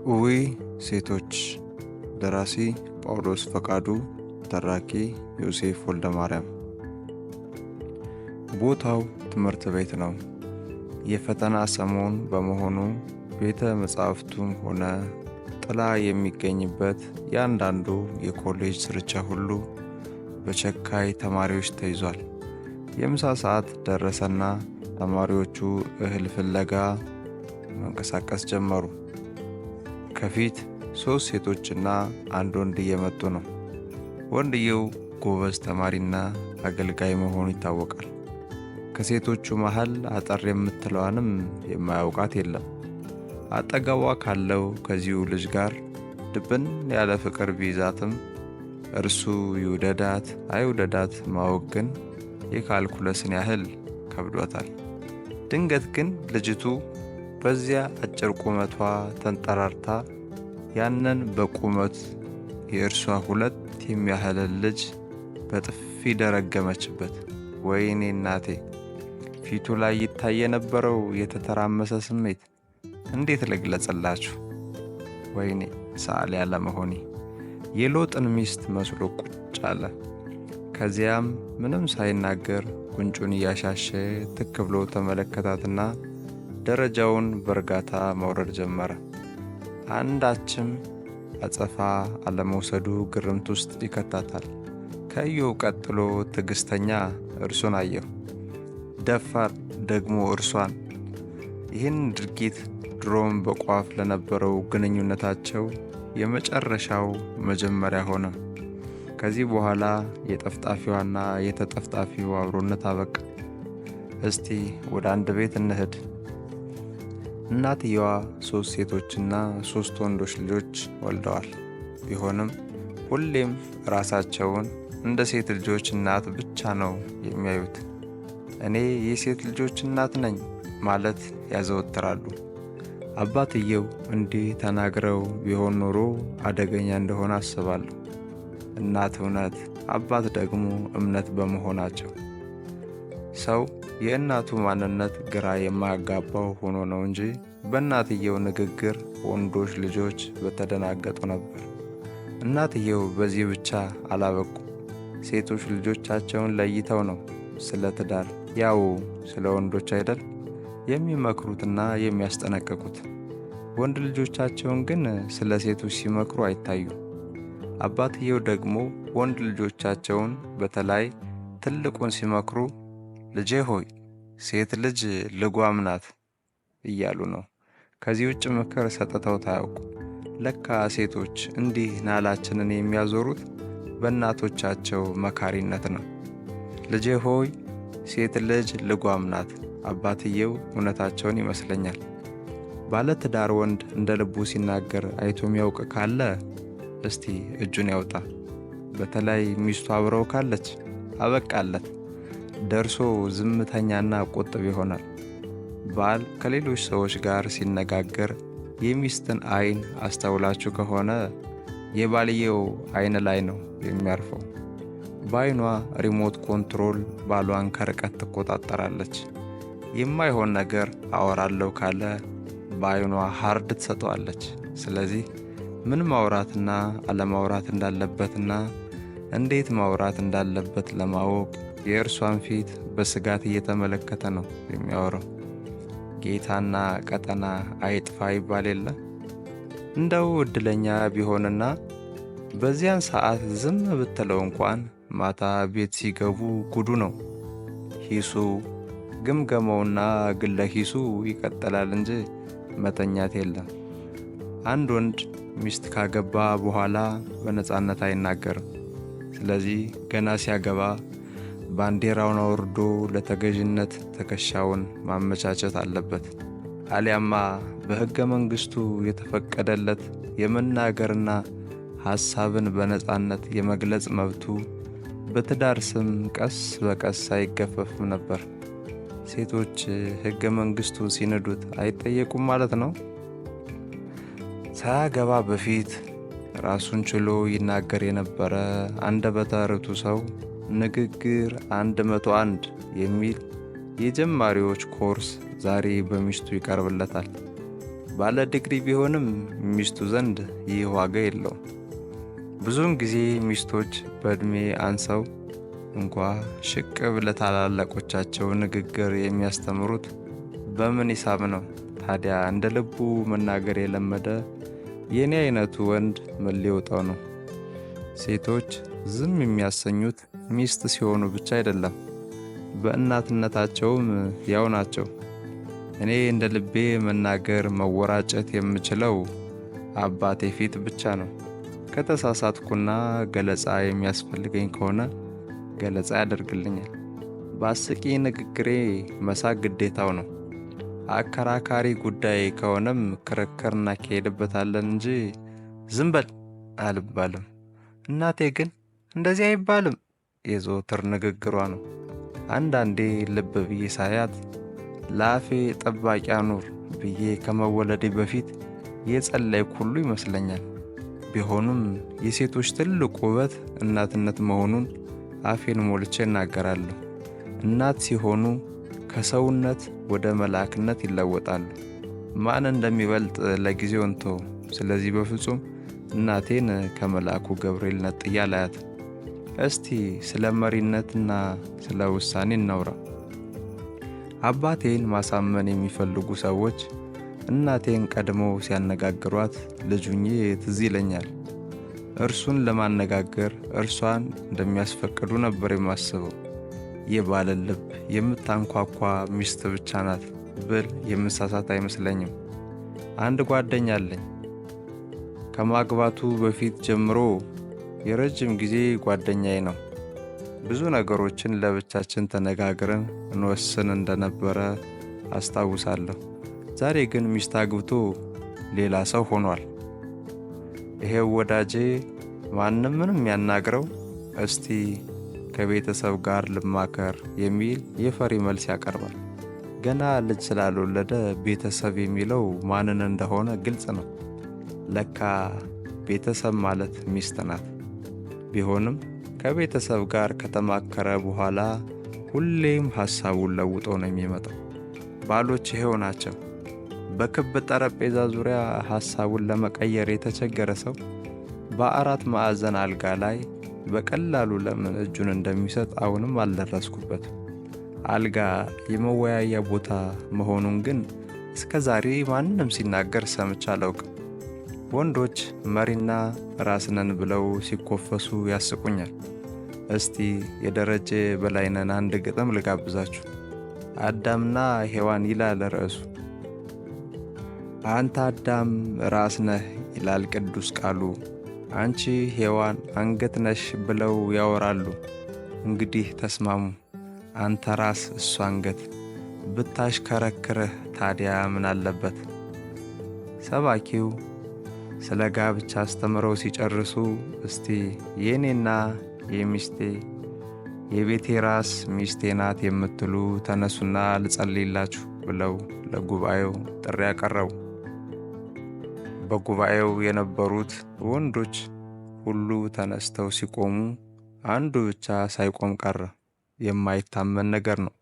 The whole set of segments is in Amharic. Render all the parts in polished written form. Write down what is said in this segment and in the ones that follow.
ውይ ሴቶች ደራሲ ጳውሎስ ፈቃዱ ተራኪ ዮሴፍ ወልደማርያም ቦታው ትምህርት ቤት ነው። የፈተና ሰሞን በመሆኑ ቤተ መጻሕፍቱም ሆነ ጥላ የሚገኝበት ያንዳንዱ የኮሌጅ ስርቻ ሁሉ በቸካይ ተማሪዎች ተይዟል። የምሳ ሰዓት ደረሰና ተማሪዎቹ እህል ፍለጋ መንቀሳቀስ ጀመሩ። ከፊት 3 ሴቶችና አንድ ወንድ እየመጡ ነው። ወንድየው ጎበዝ ተማሪና አገልጋይ መሆኑ ይታወቃል። ከሴቶቹ መሃል አጠር የምትለዋንም የማያውቃት የለም። አጠገቧ ካለው ከዚሁ ልጅ ጋር ድብን ያለ ፍቅር ቢይዛትም እርሱ ይውደዳት አይውደዳት ማወቅ ግን የካልኩለስን ያህል ከብዷታል። ድንገት ግን ልጅቱ በዚያ አጭር ቁመቷ ተንጠራርታ ያንን በቁመት የእርሷ 2 የሚያህል ልጅ በጥፊ ደረገመችበት። ወይኔ እናቴ! ፊቱ ላይ ይታይ የነበረው የተተራመሰ ስሜት እንዴት ልግለጽላችሁ? ወይኔ ሰዓሊ ያለመሆኔ! የሎጥን ሚስት መስሎ ቁጭ አለ። ከዚያም ምንም ሳይናገር ጉንጩን እያሻሸ ትክ ብሎ ተመለከታትና ደረጃውን በእርጋታ መውረድ ጀመረ። አንዳችም አጸፋ አለመውሰዱ ግርምት ውስጥ ይከታታል። ከኢዮብ ቀጥሎ ትዕግስተኛ እርሱን አየሁ፣ ደፋር ደግሞ እርሷን። ይህን ድርጊት ድሮም በቋፍ ለነበረው ግንኙነታቸው የመጨረሻው መጀመሪያ ሆነ። ከዚህ በኋላ የጠፍጣፊዋና የተጠፍጣፊው አብሮነት አበቃ። እስቲ ወደ አንድ ቤት እንሂድ። እናትየዋ 3 ሴቶችና 3 ወንዶች ልጆች ወልደዋል። ቢሆንም ሁሌም ራሳቸውን እንደ ሴት ልጆች እናት ብቻ ነው የሚያዩት። እኔ የሴት ልጆች እናት ነኝ ማለት ያዘወትራሉ። አባትየው እንዲህ ተናግረው ቢሆን ኖሮ አደገኛ እንደሆነ አስባለሁ። እናት እውነት፣ አባት ደግሞ እምነት በመሆናቸው ሰው የእናቱ ማንነት ግራ የማያጋባው ሆኖ ነው እንጂ በእናትየው ንግግር ወንዶች ልጆች በተደናገጡ ነበር። እናትየው በዚህ ብቻ አላበቁ። ሴቶች ልጆቻቸውን ለይተው ነው ስለ ትዳር ያው ስለ ወንዶች አይደል የሚመክሩትና የሚያስጠነቅቁት። ወንድ ልጆቻቸውን ግን ስለ ሴቶች ሲመክሩ አይታዩ። አባትየው ደግሞ ወንድ ልጆቻቸውን በተለይ ትልቁን ሲመክሩ ልጄ ሆይ ሴት ልጅ ልጓም ናት እያሉ ነው። ከዚህ ውጭ ምክር ሰጥተው ታያውቁ። ለካ ሴቶች እንዲህ ናላችንን የሚያዞሩት በእናቶቻቸው መካሪነት ነው። ልጄ ሆይ ሴት ልጅ ልጓም ናት። አባትየው እውነታቸውን ይመስለኛል። ባለ ትዳር ወንድ እንደ ልቡ ሲናገር አይቶ የሚያውቅ ካለ እስቲ እጁን ያውጣ። በተለይ ሚስቱ አብረው ካለች አበቃለት። ደርሶ ዝምተኛና ቁጥብ ይሆናል። ባል ከሌሎች ሰዎች ጋር ሲነጋገር የሚስትን አይን አስተውላችሁ ከሆነ የባልየው አይን ላይ ነው የሚያርፈው። በአይኗ ሪሞት ኮንትሮል ባሏን ከርቀት ትቆጣጠራለች። የማይሆን ነገር አወራለሁ ካለ በአይኗ ሃርድ ትሰጠዋለች። ስለዚህ ምን ማውራትና አለማውራት እንዳለበትና እንዴት ማውራት እንዳለበት ለማወቅ የእርሷን ፊት በስጋት እየተመለከተ ነው የሚያወራው። ጌታና ቀጠና አይጥፋ ይባል የለ? እንደው እድለኛ ቢሆንና በዚያን ሰዓት ዝም ብትለው እንኳን ማታ ቤት ሲገቡ ጉዱ ነው። ሂሱ ግምገመውና ግለ ሂሱ ይቀጥላል እንጂ መተኛት የለም። አንድ ወንድ ሚስት ካገባ በኋላ በነጻነት አይናገርም። ስለዚህ ገና ሲያገባ ባንዲራውን አውርዶ ለተገዥነት ትከሻውን ማመቻቸት አለበት። አሊያማ በሕገ መንግሥቱ የተፈቀደለት የመናገርና ሐሳብን በነጻነት የመግለጽ መብቱ በትዳር ስም ቀስ በቀስ አይገፈፍም ነበር። ሴቶች ሕገ መንግሥቱ ሲንዱት አይጠየቁም ማለት ነው። ሳያገባ በፊት ራሱን ችሎ ይናገር የነበረ አንደበተ ርቱዕ ሰው ንግግር 101 የሚል የጀማሪዎች ኮርስ ዛሬ በሚስቱ ይቀርብለታል። ባለ ዲግሪ ቢሆንም ሚስቱ ዘንድ ይህ ዋጋ የለውም። ብዙውን ጊዜ ሚስቶች በዕድሜ አንሰው እንኳ ሽቅብ ለታላላቆቻቸው ንግግር የሚያስተምሩት በምን ሂሳብ ነው? ታዲያ እንደ ልቡ መናገር የለመደ የኔ አይነቱ ወንድ ምን ሊወጣው ነው? ሴቶች ዝም የሚያሰኙት ሚስት ሲሆኑ ብቻ አይደለም፣ በእናትነታቸውም ያው ናቸው። እኔ እንደ ልቤ መናገር መወራጨት የምችለው አባቴ ፊት ብቻ ነው። ከተሳሳትኩና ገለጻ የሚያስፈልገኝ ከሆነ ገለጻ ያደርግልኛል። በአስቂ ንግግሬ መሳቅ ግዴታው ነው። አከራካሪ ጉዳይ ከሆነም ክርክር እናካሄድበታለን እንጂ ዝም በል አልባልም። እናቴ ግን እንደዚህ አይባልም የዘወትር ንግግሯ ነው። አንዳንዴ ልብ ብዬ ሳያት ለአፌ ጠባቂ አኑር ብዬ ከመወለዴ በፊት የጸለይኩ ሁሉ ይመስለኛል። ቢሆንም የሴቶች ትልቅ ውበት እናትነት መሆኑን አፌን ሞልቼ እናገራለሁ። እናት ሲሆኑ ከሰውነት ወደ መልአክነት ይለወጣሉ። ማን እንደሚበልጥ ለጊዜው እንተው። ስለዚህ በፍጹም እናቴን ከመልአኩ ገብርኤል ነጥዬ አላያትም። እስቲ ስለ መሪነትና ስለ ውሳኔ እናውራ። አባቴን ማሳመን የሚፈልጉ ሰዎች እናቴን ቀድመው ሲያነጋግሯት ልጅ ሆኜ ትዝ ይለኛል። እርሱን ለማነጋገር እርሷን እንደሚያስፈቅዱ ነበር የማስበው። የባለ ልብ የምታንኳኳ ሚስት ብቻ ናት ብል የምሳሳት አይመስለኝም። አንድ ጓደኛ አለኝ። ከማግባቱ በፊት ጀምሮ የረጅም ጊዜ ጓደኛዬ ነው። ብዙ ነገሮችን ለብቻችን ተነጋግረን እንወስን እንደነበረ አስታውሳለሁ። ዛሬ ግን ሚስት አግብቶ ሌላ ሰው ሆኗል። ይሄው ወዳጄ ማንም ምንም ያናግረው እስቲ ከቤተሰብ ጋር ልማከር የሚል የፈሪ መልስ ያቀርባል። ገና ልጅ ስላልወለደ ቤተሰብ የሚለው ማንን እንደሆነ ግልጽ ነው። ለካ ቤተሰብ ማለት ሚስት ናት። ቢሆንም ከቤተሰብ ጋር ከተማከረ በኋላ ሁሌም ሐሳቡን ለውጦ ነው የሚመጣው። ባሎች ይሄው ናቸው። በክብ ጠረጴዛ ዙሪያ ሐሳቡን ለመቀየር የተቸገረ ሰው በአራት ማዕዘን አልጋ ላይ በቀላሉ ለምን እጁን እንደሚሰጥ አሁንም አልደረስኩበትም። አልጋ የመወያያ ቦታ መሆኑን ግን እስከ ዛሬ ማንም ሲናገር ሰምቼ አላውቅም። ወንዶች መሪና ራስነን ብለው ሲኮፈሱ ያስቁኛል። እስቲ የደረጀ በላይነን አንድ ግጥም ልጋብዛችሁ። አዳምና ሔዋን ይላል ርዕሱ። አንተ አዳም ራስ ነህ ይላል ቅዱስ ቃሉ፣ አንቺ ሔዋን አንገት ነሽ ብለው ያወራሉ። እንግዲህ ተስማሙ፣ አንተ ራስ እሱ አንገት፣ ብታሽከረክርህ ታዲያ ምን አለበት? ሰባኪው ስለ ጋብቻ አስተምረው ሲጨርሱ እስቲ የኔና የሚስቴ የቤቴ ራስ ሚስቴ ናት የምትሉ ተነሱና ልጸልይላችሁ ብለው ለጉባኤው ጥሪ ያቀረቡ። በጉባኤው የነበሩት ወንዶች ሁሉ ተነስተው ሲቆሙ አንዱ ብቻ ሳይቆም ቀረ። የማይታመን ነገር ነው።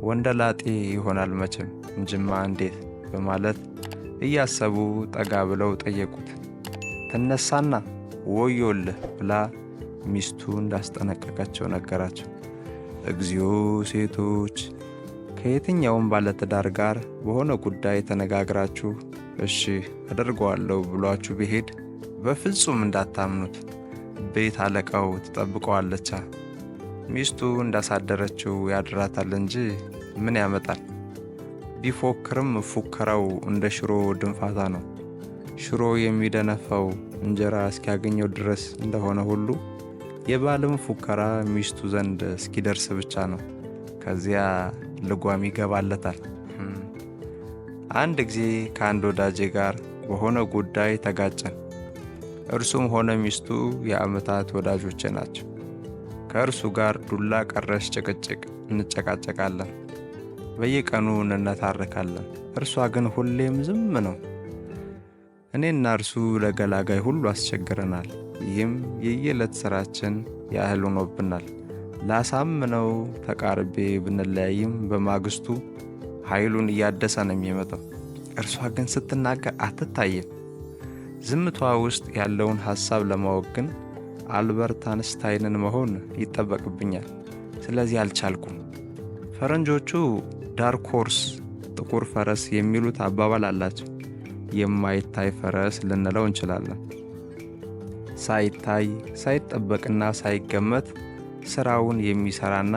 ወንደላጤ ይሆናል መቼም እንጅማ እንዴት በማለት እያሰቡ ጠጋ ብለው ጠየቁት። ተነሳና ወዮልህ ብላ ሚስቱ እንዳስጠነቀቀቸው ነገራቸው። እግዚኦ ሴቶች፣ ከየትኛውም ባለትዳር ጋር በሆነ ጉዳይ ተነጋግራችሁ እሺ አደርገዋለሁ ብሏችሁ ቢሄድ በፍጹም እንዳታምኑት። ቤት አለቃው ትጠብቀዋለቻ። ሚስቱ እንዳሳደረችው ያድራታል እንጂ ምን ያመጣል? ቢፎክርም ፉከራው እንደ ሽሮ ድንፋታ ነው። ሽሮ የሚደነፋው እንጀራ እስኪያገኘው ድረስ እንደሆነ ሁሉ የባልም ፉከራ ሚስቱ ዘንድ እስኪደርስ ብቻ ነው። ከዚያ ልጓም ይገባለታል። አንድ ጊዜ ከአንድ ወዳጄ ጋር በሆነ ጉዳይ ተጋጨን። እርሱም ሆነ ሚስቱ የዓመታት ወዳጆቼ ናቸው። ከእርሱ ጋር ዱላ ቀረሽ ጭቅጭቅ እንጨቃጨቃለን። በየቀኑ እንነታረካለን። እርሷ ግን ሁሌም ዝም ነው። እኔና እርሱ ለገላጋይ ሁሉ አስቸግረናል። ይህም የየዕለት ሥራችን ያህል ሆኖብናል። ላሳምነው ተቃርቤ ብንለያይም በማግስቱ ኃይሉን እያደሰ ነው የሚመጣው። እርሷ ግን ስትናገር አትታይም። ዝምቷ ውስጥ ያለውን ሐሳብ ለማወቅ ግን አልበርት አንስታይንን መሆን ይጠበቅብኛል። ስለዚህ አልቻልኩም። ፈረንጆቹ ዳርክ ሆርስ ጥቁር ፈረስ የሚሉት አባባል አላቸው። የማይታይ ፈረስ ልንለው እንችላለን። ሳይታይ ሳይጠበቅና ሳይገመት ስራውን የሚሰራና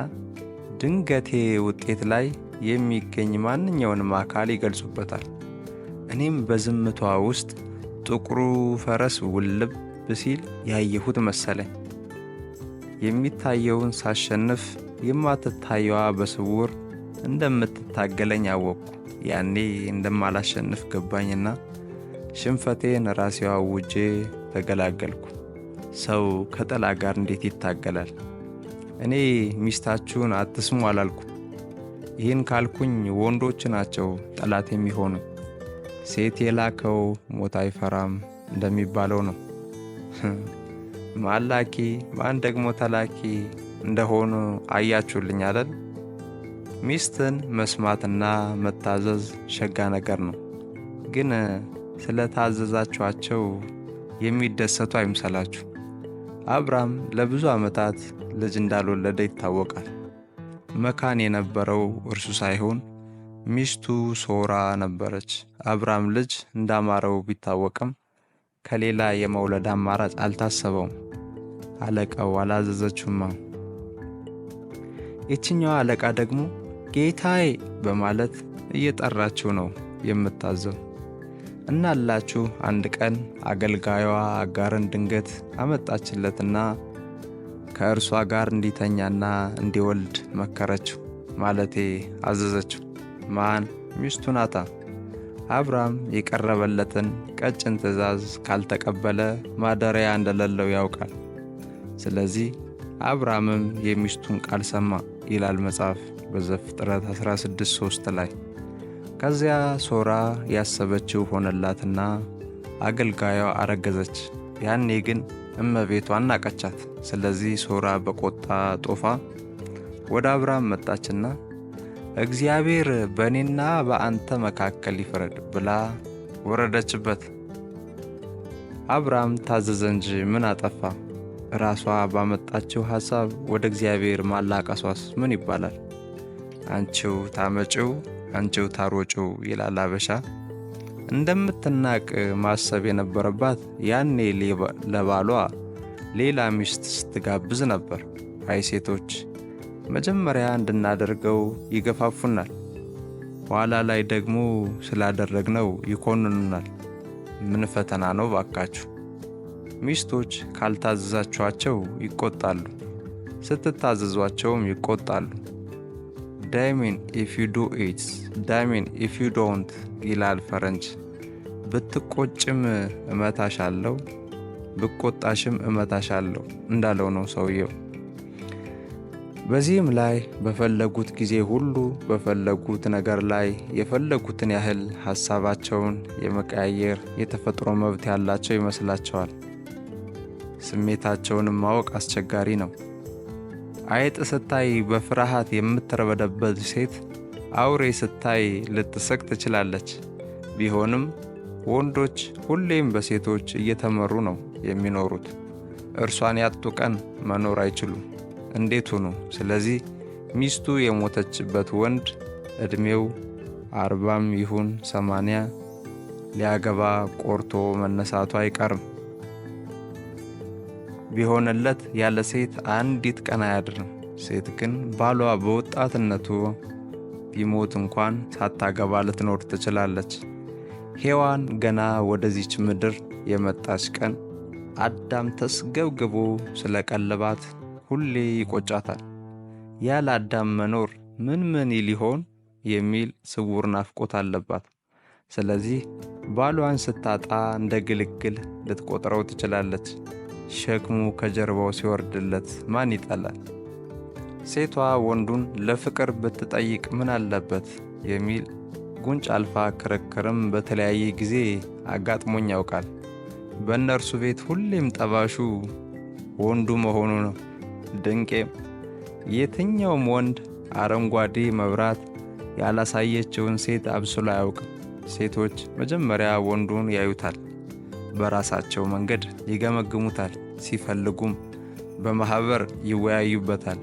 ድንገቴ ውጤት ላይ የሚገኝ ማንኛውንም አካል ይገልጹበታል። እኔም በዝምቷ ውስጥ ጥቁሩ ፈረስ ውልብ ሲል ያየሁት መሰለኝ። የሚታየውን ሳሸንፍ የማትታየዋ በስውር እንደምትታገለኝ አወቅኩ። ያኔ እንደማላሸንፍ ገባኝና ሽንፈቴን ራሴው አውጄ ተገላገልኩ። ሰው ከጠላ ጋር እንዴት ይታገላል? እኔ ሚስታችሁን አትስሙ አላልኩም። ይህን ካልኩኝ ወንዶች ናቸው ጠላት የሚሆኑ። ሴት የላከው ሞት አይፈራም እንደሚባለው ነው። ማን ላኪ ማን ደግሞ ተላኪ እንደሆኑ አያችሁልኝ አይደል? ሚስትን መስማትና መታዘዝ ሸጋ ነገር ነው። ግን ስለታዘዛችኋቸው የሚደሰቱ አይምሰላችሁ። አብርሃም ለብዙ ዓመታት ልጅ እንዳልወለደ ይታወቃል። መካን የነበረው እርሱ ሳይሆን ሚስቱ ሶራ ነበረች። አብርሃም ልጅ እንዳማረው ቢታወቅም ከሌላ የመውለድ አማራጭ አልታሰበውም። አለቃው አላዘዘችውማ። የችኛዋ አለቃ ደግሞ ጌታዬ በማለት እየጠራችው ነው የምታዘው። እናላችሁ አንድ ቀን አገልጋዩዋ አጋርን ድንገት አመጣችለትና ከእርሷ ጋር እንዲተኛና እንዲወልድ መከረችው። ማለቴ አዘዘችው። ማን? ሚስቱ ናታ። አብርሃም የቀረበለትን ቀጭን ትእዛዝ ካልተቀበለ ማደሪያ እንደሌለው ያውቃል። ስለዚህ አብርሃምም የሚስቱን ቃል ሰማ ይላል መጽሐፍ በዘፍጥረት 16:3 ላይ። ከዚያ ሶራ ያሰበችው ሆነላትና አገልጋዩዋ አረገዘች። ያኔ ግን እመቤቷን ናቀቻት። ስለዚህ ሶራ በቆጣ ጦፋ ወደ አብርሃም መጣችና እግዚአብሔር በእኔና በአንተ መካከል ይፍረድ ብላ ወረደችበት። አብርሃም ታዘዘ እንጂ ምን አጠፋ? ራሷ ባመጣችው ሐሳብ ወደ እግዚአብሔር ማላቀሷስ ምን ይባላል? አንቺው ታመጪው አንቺው ታሮጪው ይላል አበሻ። እንደምትናቅ ማሰብ የነበረባት ያኔ ለባሏ ሌላ ሚስት ስትጋብዝ ነበር። አይ ሴቶች መጀመሪያ እንድናደርገው ይገፋፉናል፣ ኋላ ላይ ደግሞ ስላደረግነው ይኮንኑናል። ምን ፈተና ነው ባካችሁ! ሚስቶች ካልታዘዛችኋቸው ይቆጣሉ፣ ስትታዘዟቸውም ይቆጣሉ። ዳይሚን ኢፍ ዩ ዱ ኢት ዳይሚን ኢፍ ዩ ዶንት ይላል ፈረንጅ። ብትቆጭም እመታሻለሁ ብቆጣሽም እመታሻለሁ እንዳለው ነው ሰውየው። በዚህም ላይ በፈለጉት ጊዜ ሁሉ በፈለጉት ነገር ላይ የፈለጉትን ያህል ሐሳባቸውን የመቀያየር የተፈጥሮ መብት ያላቸው ይመስላቸዋል። ስሜታቸውንም ማወቅ አስቸጋሪ ነው። አይጥ ስታይ በፍርሃት የምትረበደበት ሴት አውሬ ስታይ ልትስቅ ትችላለች። ቢሆንም ወንዶች ሁሌም በሴቶች እየተመሩ ነው የሚኖሩት። እርሷን ያጡ ቀን መኖር አይችሉም። እንዴት ሆኑ? ስለዚህ ሚስቱ የሞተችበት ወንድ ዕድሜው 40 ይሁን 80 ሊያገባ ቆርቶ መነሳቱ አይቀርም። ቢሆንለት ያለ ሴት አንዲት ቀን አያድርም። ሴት ግን ባሏ በወጣትነቱ ቢሞት እንኳን ሳታገባ ልትኖር ትችላለች። ሔዋን ገና ወደዚች ምድር የመጣች ቀን አዳም ተስገብግቦ ስለቀለባት ሁሌ ይቆጫታል። ያለ አዳም መኖር ምን ሊሆን የሚል ስውር ናፍቆት አለባት። ስለዚህ ባሏን ስታጣ እንደ ግልግል ልትቆጥረው ትችላለች። ሸክሙ ከጀርባው ሲወርድለት ማን ይጠላል? ሴቷ ወንዱን ለፍቅር ብትጠይቅ ምን አለበት የሚል ጉንጭ አልፋ ክርክርም በተለያየ ጊዜ አጋጥሞኝ ያውቃል። በእነርሱ ቤት ሁሌም ጠባሹ ወንዱ መሆኑ ነው። ድንቄም የትኛውም ወንድ አረንጓዴ መብራት ያላሳየችውን ሴት አብስሎ አያውቅም። ሴቶች መጀመሪያ ወንዱን ያዩታል፣ በራሳቸው መንገድ ይገመግሙታል፣ ሲፈልጉም በማህበር ይወያዩበታል።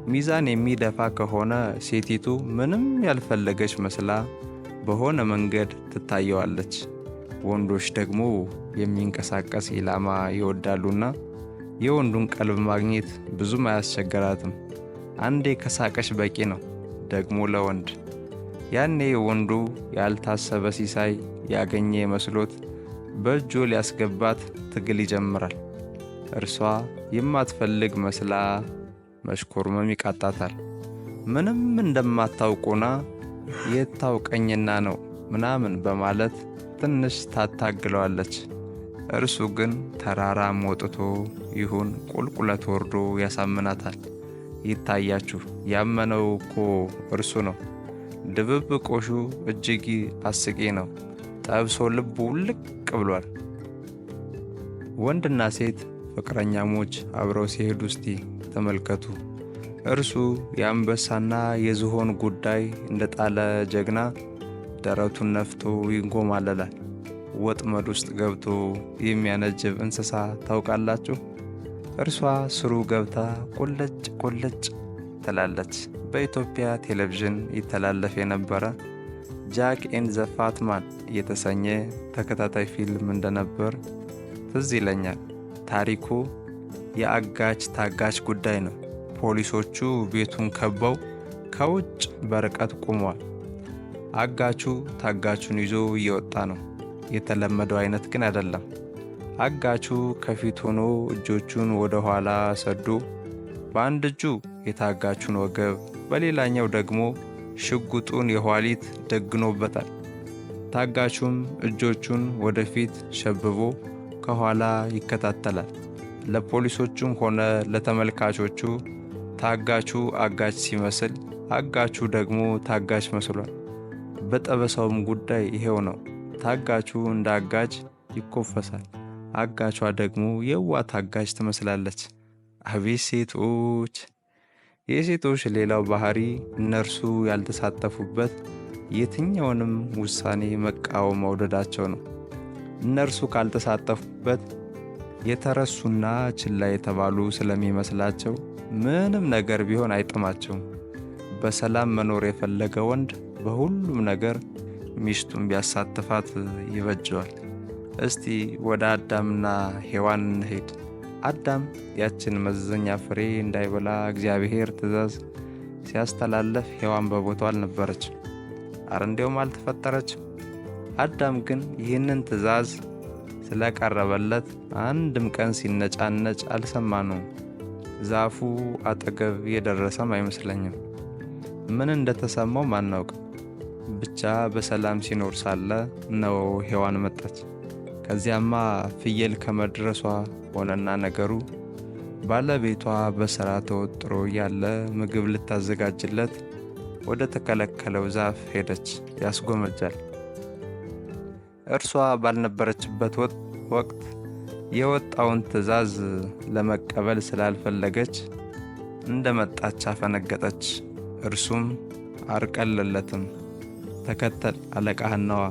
ሚዛን የሚደፋ ከሆነ ሴቲቱ ምንም ያልፈለገች መስላ በሆነ መንገድ ትታየዋለች። ወንዶች ደግሞ የሚንቀሳቀስ ኢላማ ይወዳሉና የወንዱን ቀልብ ማግኘት ብዙም አያስቸግራትም። አንዴ ከሳቀሽ በቂ ነው። ደግሞ ለወንድ ያኔ ወንዱ ያልታሰበ ሲሳይ ያገኘ መስሎት በእጁ ሊያስገባት ትግል ይጀምራል። እርሷ የማትፈልግ መስላ መሽኮርመም ይቃጣታል። ምንም እንደማታውቁና የታውቀኝና ነው ምናምን በማለት ትንሽ ታታግለዋለች። እርሱ ግን ተራራም ወጥቶ ይሁን ቁልቁለት ወርዶ ያሳምናታል። ይታያችሁ፣ ያመነው እኮ እርሱ ነው። ድብብቆሹ እጅግ አስቂ ነው። ጠብሶ ልቡ ልቅ ብሏል። ወንድና ሴት ፍቅረኛሞች አብረው ሲሄዱ እስቲ ተመልከቱ። እርሱ የአንበሳና የዝሆን ጉዳይ እንደጣለ ጀግና ደረቱን ነፍቶ ይንጎማለላል። ወጥመድ ውስጥ ገብቶ የሚያነጅብ እንስሳ ታውቃላችሁ? እርሷ ስሩ ገብታ ቆለጭ ቆለጭ ትላለች። በኢትዮጵያ ቴሌቪዥን ይተላለፍ የነበረ ጃክ ኤንድ ዘ ፋት ማን የተሰኘ ተከታታይ ፊልም እንደነበር ትዝ ይለኛል። ታሪኩ የአጋች ታጋች ጉዳይ ነው። ፖሊሶቹ ቤቱን ከበው ከውጭ በርቀት ቆመዋል። አጋቹ ታጋቹን ይዞ እየወጣ ነው። የተለመደው አይነት ግን አይደለም። አጋቹ ከፊት ሆኖ እጆቹን ወደ ኋላ ሰዶ በአንድ እጁ የታጋቹን ወገብ፣ በሌላኛው ደግሞ ሽጉጡን የኋሊት ደግኖበታል። ታጋቹም እጆቹን ወደፊት ሸብቦ ከኋላ ይከታተላል። ለፖሊሶቹም ሆነ ለተመልካቾቹ ታጋቹ አጋች ሲመስል፣ አጋቹ ደግሞ ታጋች መስሏል። በጠበሳውም ጉዳይ ይሄው ነው። ታጋቹ እንደ አጋች ይኮፈሳል፣ አጋቿ ደግሞ የዋ ታጋች ትመስላለች። አቤት ሴቶች! የሴቶች ሌላው ባህሪ እነርሱ ያልተሳተፉበት የትኛውንም ውሳኔ መቃወም መውደዳቸው ነው። እነርሱ ካልተሳተፉበት የተረሱና ችላ የተባሉ ስለሚመስላቸው ምንም ነገር ቢሆን አይጥማቸውም። በሰላም መኖር የፈለገ ወንድ በሁሉም ነገር ሚስቱን ቢያሳትፋት ይበጀዋል። እስቲ ወደ አዳምና ሔዋን እንሄድ። አዳም ያችን መዘኛ ፍሬ እንዳይበላ እግዚአብሔር ትእዛዝ ሲያስተላለፍ ሔዋን በቦታው አልነበረች። እንዲያውም አልተፈጠረችም። አዳም ግን ይህንን ትእዛዝ ስለቀረበለት አንድም ቀን ሲነጫነጭ አልሰማነውም። ዛፉ አጠገብ የደረሰም አይመስለኝም። ምን እንደተሰማው ማናውቅ። ብቻ በሰላም ሲኖር ሳለ ነው ሔዋን መጣች። ከዚያማ ፍየል ከመድረሷ ሆነና ነገሩ ባለቤቷ በሥራ ተወጥሮ ያለ ምግብ ልታዘጋጅለት ወደ ተከለከለው ዛፍ ሄደች። ያስጎመጃል። እርሷ ባልነበረችበት ወቅት የወጣውን ትእዛዝ ለመቀበል ስላልፈለገች እንደመጣች አፈነገጠች። እርሱም አርቀለለትም። ተከተል አለቃህን ነዋ።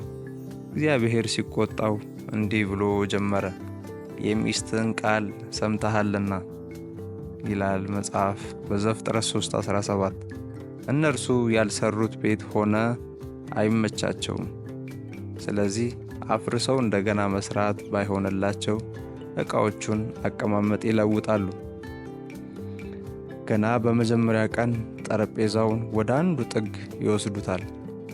እግዚአብሔር ሲቆጣው እንዲህ ብሎ ጀመረ፣ የሚስትህን ቃል ሰምተሃልና ይላል መጽሐፍ በዘፍጥረት 3:17። እነርሱ ያልሰሩት ቤት ሆነ አይመቻቸውም። ስለዚህ አፍርሰው እንደገና መስራት ባይሆንላቸው ዕቃዎቹን አቀማመጥ ይለውጣሉ። ገና በመጀመሪያ ቀን ጠረጴዛውን ወደ አንዱ ጥግ ይወስዱታል።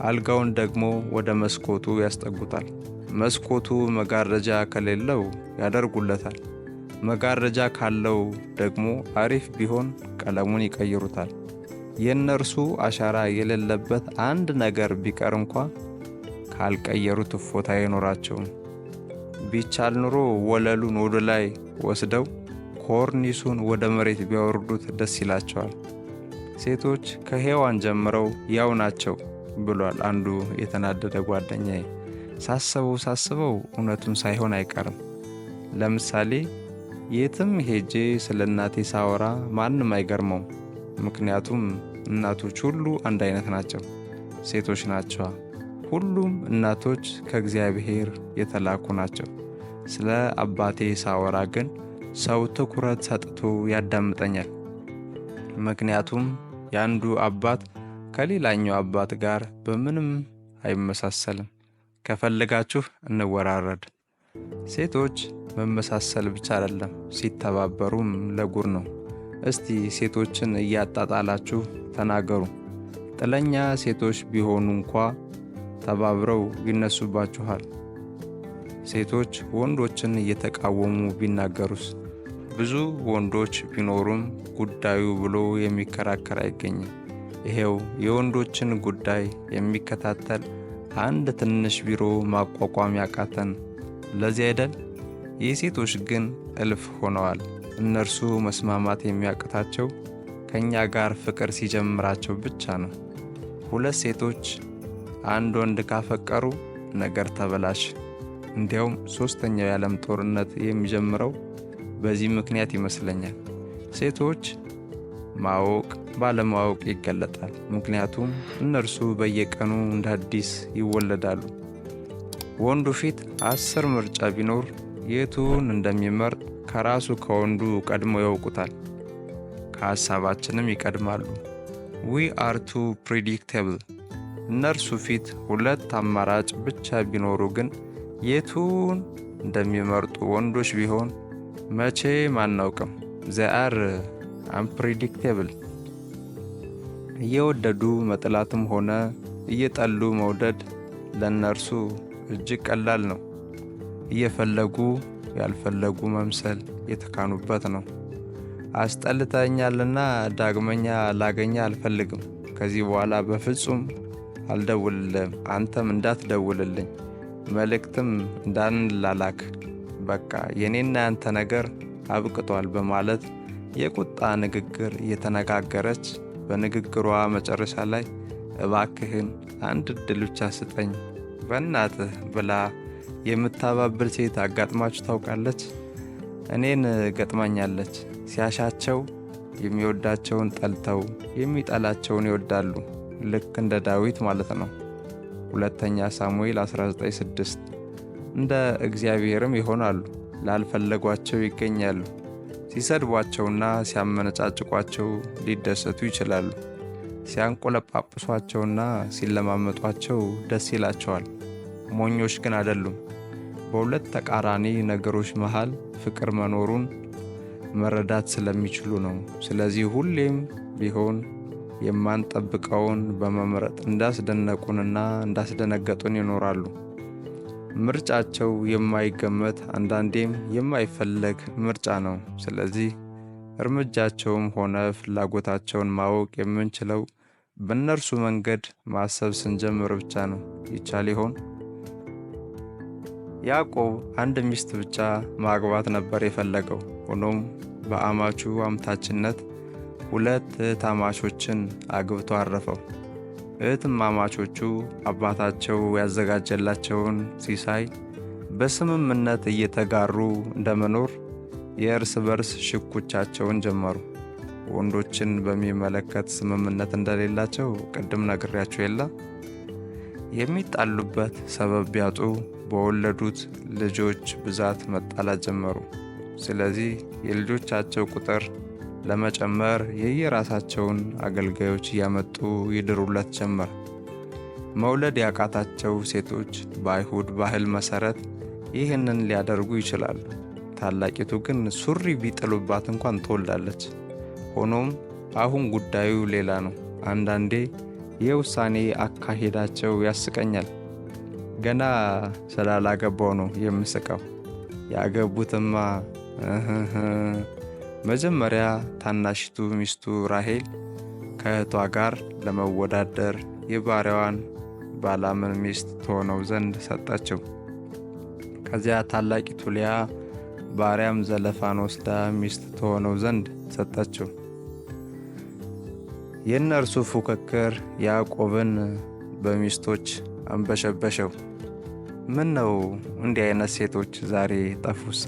አልጋውን ደግሞ ወደ መስኮቱ ያስጠጉታል። መስኮቱ መጋረጃ ከሌለው ያደርጉለታል። መጋረጃ ካለው ደግሞ አሪፍ ቢሆን ቀለሙን ይቀይሩታል። የእነርሱ አሻራ የሌለበት አንድ ነገር ቢቀር እንኳ ካልቀየሩት እፎታ አይኖራቸውም። ቢቻል ኑሮ ወለሉን ወደ ላይ ወስደው ኮርኒሱን ወደ መሬት ቢያወርዱት ደስ ይላቸዋል። ሴቶች ከሔዋን ጀምረው ያው ናቸው ብሏል አንዱ የተናደደ ጓደኛዬ። ሳስበው እውነቱን ሳይሆን አይቀርም። ለምሳሌ የትም ሄጄ ስለ እናቴ ሳወራ ማንም አይገርመውም። ምክንያቱም እናቶች ሁሉ አንድ አይነት ናቸው፣ ሴቶች ናቸዋ። ሁሉም እናቶች ከእግዚአብሔር የተላኩ ናቸው። ስለ አባቴ ሳወራ ግን ሰው ትኩረት ሰጥቶ ያዳምጠኛል። ምክንያቱም የአንዱ አባት ከሌላኛው አባት ጋር በምንም አይመሳሰልም። ከፈለጋችሁ እንወራረድ። ሴቶች መመሳሰል ብቻ አይደለም፣ ሲተባበሩም ለጉር ነው። እስቲ ሴቶችን እያጣጣላችሁ ተናገሩ። ጥለኛ ሴቶች ቢሆኑ እንኳ ተባብረው ይነሱባችኋል። ሴቶች ወንዶችን እየተቃወሙ ቢናገሩስ? ብዙ ወንዶች ቢኖሩም ጉዳዩ ብሎ የሚከራከር አይገኝም። ይሄው የወንዶችን ጉዳይ የሚከታተል አንድ ትንሽ ቢሮ ማቋቋም ያቃተን ለዚህ አይደል? የሴቶች ግን እልፍ ሆነዋል። እነርሱ መስማማት የሚያቅታቸው ከኛ ጋር ፍቅር ሲጀምራቸው ብቻ ነው። ሁለት ሴቶች አንድ ወንድ ካፈቀሩ ነገር ተበላሽ። እንዲያውም ሶስተኛው የዓለም ጦርነት የሚጀምረው በዚህ ምክንያት ይመስለኛል። ሴቶች ማወቅ ባለማወቅ ይገለጣል። ምክንያቱም እነርሱ በየቀኑ እንደ አዲስ ይወለዳሉ። ወንዱ ፊት 10 ምርጫ ቢኖር የቱን እንደሚመርጥ ከራሱ ከወንዱ ቀድሞ ያውቁታል። ከሐሳባችንም ይቀድማሉ። we are too predictable። እነርሱ ፊት 2 አማራጭ ብቻ ቢኖሩ ግን የቱን እንደሚመርጡ ወንዶች ቢሆን መቼም አናውቅም። they are unpredictable። እየወደዱ መጥላትም ሆነ እየጠሉ መውደድ ለእነርሱ እጅግ ቀላል ነው። እየፈለጉ ያልፈለጉ መምሰል የተካኑበት ነው። አስጠልተኛልና ዳግመኛ ላገኛ አልፈልግም። ከዚህ በኋላ በፍጹም አልደውልልህም፣ አንተም እንዳትደውልልኝ፣ መልእክትም እንዳንላላክ፣ በቃ የኔና ያንተ ነገር አብቅቷል በማለት የቁጣ ንግግር እየተነጋገረች በንግግሯ መጨረሻ ላይ እባክህን አንድ ዕድል ብቻ ስጠኝ በእናትህ ብላ የምታባብል ሴት አጋጥማችሁ ታውቃለች? እኔን ገጥማኛለች። ሲያሻቸው የሚወዳቸውን ጠልተው የሚጠላቸውን ይወዳሉ። ልክ እንደ ዳዊት ማለት ነው። 2 ሳሙኤል 19:6 እንደ እግዚአብሔርም ይሆናሉ። ላልፈለጓቸው ይገኛሉ። ሲሰድቧቸውና ሲያመነጫጭቋቸው ሊደሰቱ ይችላሉ። ሲያንቆለጳጵሷቸውና ሲለማመጧቸው ደስ ይላቸዋል። ሞኞች ግን አይደሉም። በሁለት ተቃራኒ ነገሮች መሃል ፍቅር መኖሩን መረዳት ስለሚችሉ ነው። ስለዚህ ሁሌም ቢሆን የማንጠብቀውን በመምረጥ እንዳስደነቁንና እንዳስደነገጡን ይኖራሉ። ምርጫቸው የማይገመት አንዳንዴም የማይፈለግ ምርጫ ነው። ስለዚህ እርምጃቸውም ሆነ ፍላጎታቸውን ማወቅ የምንችለው በእነርሱ መንገድ ማሰብ ስንጀምር ብቻ ነው። ይቻል ይሆን? ያዕቆብ አንድ ሚስት ብቻ ማግባት ነበር የፈለገው። ሆኖም በአማቹ አምታችነት 2 እህትማማቾችን አግብቶ አረፈው። እህትማማቾቹ አባታቸው ያዘጋጀላቸውን ሲሳይ በስምምነት እየተጋሩ እንደመኖር የእርስ በርስ ሽኩቻቸውን ጀመሩ። ወንዶችን በሚመለከት ስምምነት እንደሌላቸው ቅድም ነግሬያቸው የለ። የሚጣሉበት ሰበብ ቢያጡ በወለዱት ልጆች ብዛት መጣላት ጀመሩ። ስለዚህ የልጆቻቸው ቁጥር ለመጨመር የየራሳቸውን አገልጋዮች እያመጡ ይድሩለት ጀመር። መውለድ ያቃታቸው ሴቶች በአይሁድ ባህል መሰረት ይህንን ሊያደርጉ ይችላሉ። ታላቂቱ ግን ሱሪ ቢጥሉባት እንኳን ትወልዳለች። ሆኖም አሁን ጉዳዩ ሌላ ነው። አንዳንዴ የውሳኔ አካሄዳቸው ያስቀኛል። ገና ስላላገባው ነው የምስቀው። ያገቡትማ መጀመሪያ ታናሽቱ ሚስቱ ራሔል ከእህቷ ጋር ለመወዳደር የባሪያዋን ባላምን ሚስት ትሆነው ዘንድ ሰጠችው። ከዚያ ታላቂቱ ሊያ ባሪያም ዘለፋን ወስዳ ሚስት ትሆነው ዘንድ ሰጠችው። የእነርሱ ፉክክር ያዕቆብን በሚስቶች አንበሸበሸው። ምን ነው እንዲህ አይነት ሴቶች ዛሬ ጠፉሳ?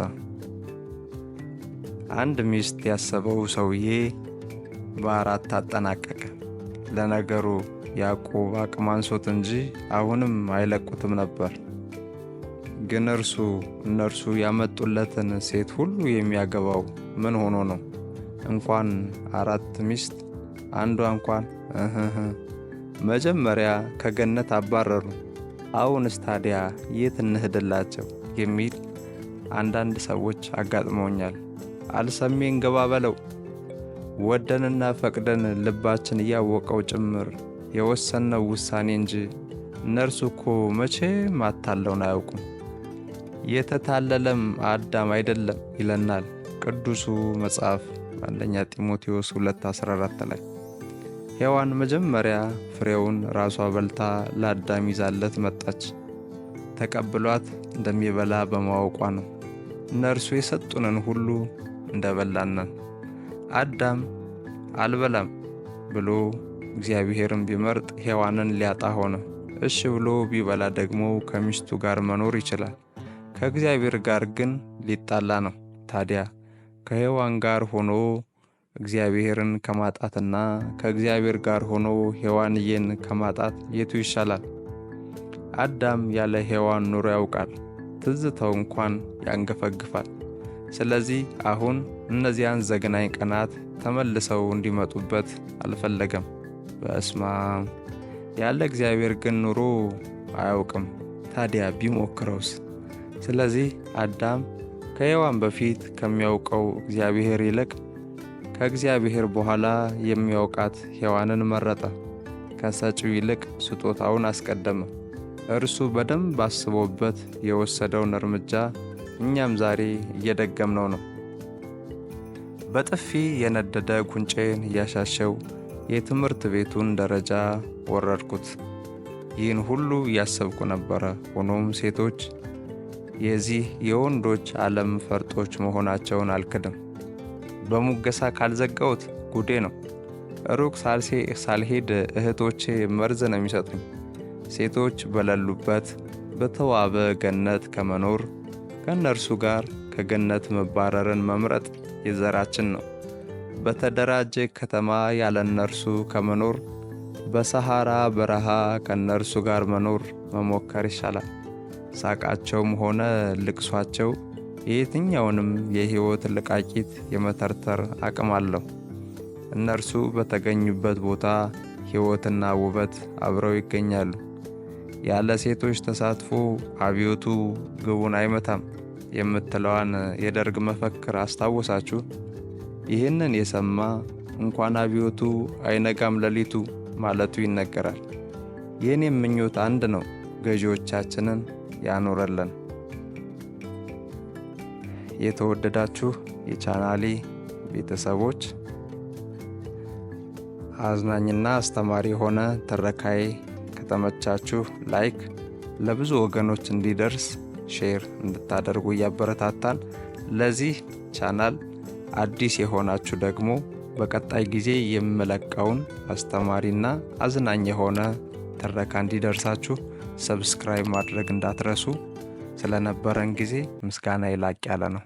አንድ ሚስት ያሰበው ሰውዬ በ4 አጠናቀቀ። ለነገሩ ያዕቆብ አቅም አንሶት እንጂ አሁንም አይለቁትም ነበር። ግን እነርሱ ያመጡለትን ሴት ሁሉ የሚያገባው ምን ሆኖ ነው? እንኳን 4 ሚስት አንዷ እንኳን መጀመሪያ ከገነት አባረሩ። አሁንስ ታዲያ የት እንሂድላቸው የሚል አንዳንድ ሰዎች አጋጥመውኛል። አልሰሜን ገባ በለው። ወደንና ፈቅደን ልባችን እያወቀው ጭምር የወሰነው ውሳኔ እንጂ እነርሱ እኮ መቼም አታለውን አያውቁም። የተታለለም አዳም አይደለም ይለናል ቅዱሱ መጽሐፍ አንደኛ ጢሞቴዎስ 2:14 ላይ። ሔዋን መጀመሪያ ፍሬውን ራሷ በልታ ለአዳም ይዛለት መጣች። ተቀብሏት እንደሚበላ በማወቋ ነው። እነርሱ የሰጡንን ሁሉ እንደበላን። አዳም አልበላም ብሎ እግዚአብሔርን ቢመርጥ ሔዋንን ሊያጣ ሆነ። እሺ ብሎ ቢበላ ደግሞ ከሚስቱ ጋር መኖር ይችላል። ከእግዚአብሔር ጋር ግን ሊጣላ ነው። ታዲያ ከሔዋን ጋር ሆኖ እግዚአብሔርን ከማጣትና ከእግዚአብሔር ጋር ሆኖ ሔዋንዬን ከማጣት የቱ ይሻላል? አዳም ያለ ሔዋን ኑሮ ያውቃል። ትዝታው እንኳን ያንገፈግፋል። ስለዚህ አሁን እነዚያን ዘግናኝ ቀናት ተመልሰው እንዲመጡበት አልፈለገም። በስማም ያለ እግዚአብሔር ግን ኑሮ አያውቅም። ታዲያ ቢሞክረውስ? ስለዚህ አዳም ከሔዋን በፊት ከሚያውቀው እግዚአብሔር ይልቅ ከእግዚአብሔር በኋላ የሚያውቃት ሔዋንን መረጠ። ከሰጪው ይልቅ ስጦታውን አስቀደመ። እርሱ በደንብ አስቦበት የወሰደውን እርምጃ እኛም ዛሬ እየደገምነው ነው። በጥፊ የነደደ ጉንጬን እያሻሸው የትምህርት ቤቱን ደረጃ ወረድኩት። ይህን ሁሉ እያሰብኩ ነበረ። ሆኖም ሴቶች የዚህ የወንዶች ዓለም ፈርጦች መሆናቸውን አልክድም። በሙገሳ ካልዘጋሁት ጉዴ ነው። ሩቅ ሳልሄድ እህቶቼ መርዝ ነው የሚሰጡኝ። ሴቶች በሌሉበት በተዋበ ገነት ከመኖር ከእነርሱ ጋር ከገነት መባረርን መምረጥ የዘራችን ነው። በተደራጀ ከተማ ያለ እነርሱ ከመኖር በሰሐራ በረሃ ከእነርሱ ጋር መኖር መሞከር ይሻላል። ሳቃቸውም ሆነ ልቅሷቸው የየትኛውንም የሕይወት ልቃቂት የመተርተር አቅም አለው። እነርሱ በተገኙበት ቦታ ሕይወትና ውበት አብረው ይገኛሉ። ያለ ሴቶች ተሳትፎ አብዮቱ ግቡን አይመታም የምትለዋን የደርግ መፈክር አስታወሳችሁ? ይህንን የሰማ እንኳን አብዮቱ አይነጋም ሌሊቱ ማለቱ ይነገራል። የኔም ምኞት አንድ ነው፣ ገዢዎቻችንን ያኖረልን። የተወደዳችሁ የቻናሌ ቤተሰቦች አዝናኝና አስተማሪ የሆነ ትረካዬ ከተመቻችሁ ላይክ፣ ለብዙ ወገኖች እንዲደርስ ሼር እንድታደርጉ እያበረታታን፣ ለዚህ ቻናል አዲስ የሆናችሁ ደግሞ በቀጣይ ጊዜ የምለቀውን አስተማሪና አዝናኝ የሆነ ትረካ እንዲደርሳችሁ ሰብስክራይብ ማድረግ እንዳትረሱ። ስለነበረን ጊዜ ምስጋና ይላቅ ያለ ነው።